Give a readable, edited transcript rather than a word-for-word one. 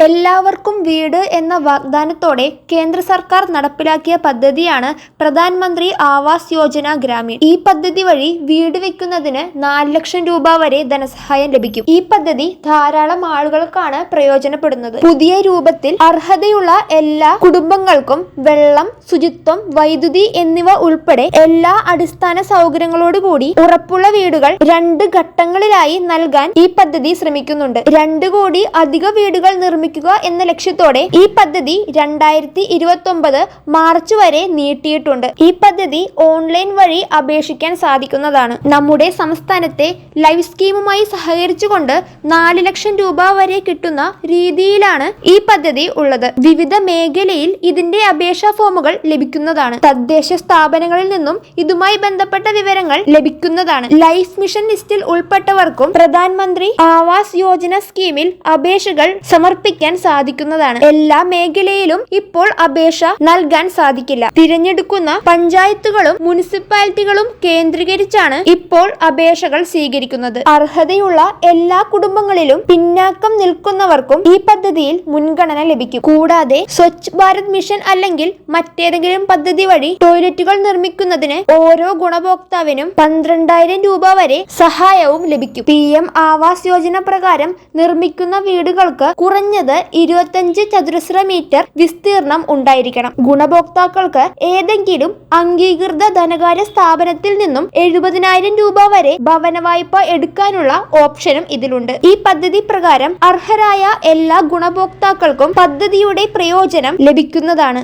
എല്ലാവർക്കും വീട് എന്ന വാഗ്ദാനത്തോടെ കേന്ദ്ര സർക്കാർ നടപ്പിലാക്കിയ പദ്ധതിയാണ് പ്രധാനമന്ത്രി ആവാസ് യോജന ഗ്രാമീൺ. ഈ പദ്ധതി വഴി വീട് വെക്കുന്നതിന് 4 ലക്ഷം രൂപ വരെ ധനസഹായം ലഭിക്കും. ഈ പദ്ധതി ധാരാളം ആളുകൾക്കാണ് പ്രയോജനപ്പെടുന്നത്. പുതിയ രൂപത്തിൽ അർഹതയുള്ള എല്ലാ കുടുംബങ്ങൾക്കും വെള്ളം, ശുചിത്വം, വൈദ്യുതി എന്നിവ ഉൾപ്പെടെ എല്ലാ അടിസ്ഥാന സൗകര്യങ്ങളോടുകൂടി ഉറപ്പുള്ള വീടുകൾ 2 ഘട്ടങ്ങളിലായി നൽകാൻ ഈ പദ്ധതി ശ്രമിക്കുന്നുണ്ട്. 2 കോടി അധിക വീടുകൾ നിർമ്മിക്കുക എന്ന ലക്ഷ്യത്തോടെ ഈ പദ്ധതി 2029 മാർച്ച് വരെ നീട്ടിയിട്ടുണ്ട്. ഈ പദ്ധതി ഓൺലൈൻ വഴി അപേക്ഷിക്കാൻ സാധിക്കുന്നതാണ്. നമ്മുടെ സംസ്ഥാനത്തെ ലൈഫ് സ്കീമുമായി സഹകരിച്ചുകൊണ്ട് 4 ലക്ഷം രൂപ വരെ കിട്ടുന്ന രീതിയിലാണ് ഈ പദ്ധതി ഉള്ളത്. വിവിധ മേഖലയിൽ ഇതിന്റെ അപേക്ഷാ ഫോമുകൾ ലഭിക്കുന്നതാണ്. തദ്ദേശ സ്ഥാപനങ്ങളിൽ നിന്നും ഇതുമായി ബന്ധപ്പെട്ട വിവരങ്ങൾ ലഭിക്കുന്നതാണ്. ലൈഫ് മിഷൻ ലിസ്റ്റിൽ ഉൾപ്പെട്ടവർക്കും പ്രധാനമന്ത്രി ആവാസ് യോജന സ്കീമിൽ അപേക്ഷകൾ സമർപ്പിക്കാൻ സാധിക്കുന്നതാണ്. എല്ലാ മേഖലയിലും ഇപ്പോൾ അപേക്ഷ നൽകാൻ സാധിക്കില്ല. തിരഞ്ഞെടുക്കുന്ന പഞ്ചായത്തുകളും മുനിസിപ്പാലിറ്റികളും കേന്ദ്രീകരിച്ചാണ് ഇപ്പോൾ അപേക്ഷകൾ സ്വീകരിക്കുന്നത്. അർഹതയുള്ള എല്ലാ കുടുംബങ്ങളിലും പിന്നാക്കം നിൽക്കുന്നവർക്കും ഈ പദ്ധതിയിൽ മുൻഗണന ലഭിക്കും. കൂടാതെ സ്വച്ഛ് ഭാരത് മിഷൻ അല്ലെങ്കിൽ മറ്റേതെങ്കിലും പദ്ധതി വഴി ടോയ്ലറ്റുകൾ നിർമ്മിക്കുന്നതിന് ഓരോ ഗുണഭോക്താവിനും 12,000 രൂപ വരെ സഹായവും ലഭിക്കും. PM ആവാസ് യോജന പ്രകാരം നിർമ്മിക്കുന്ന വീടുകൾക്ക് കുറഞ്ഞത് 25 ചതുരശ്ര മീറ്റർ വിസ്തീർണം ഉണ്ടായിരിക്കണം. ഗുണഭോക്താക്കൾക്ക് ഏതെങ്കിലും അംഗീകൃത ധനകാര്യ സ്ഥാപനത്തിൽ നിന്നും 70,000 രൂപ വരെ ഭവന വായ്പ എടുക്കാനുള്ള ഓപ്ഷനും ഇതിലുണ്ട്. ഈ പദ്ധതി പ്രകാരം അർഹരായ എല്ലാ ഗുണഭോക്താക്കൾക്കും പദ്ധതിയുടെ പ്രയോജനം ലഭിക്കുന്നതാണ്.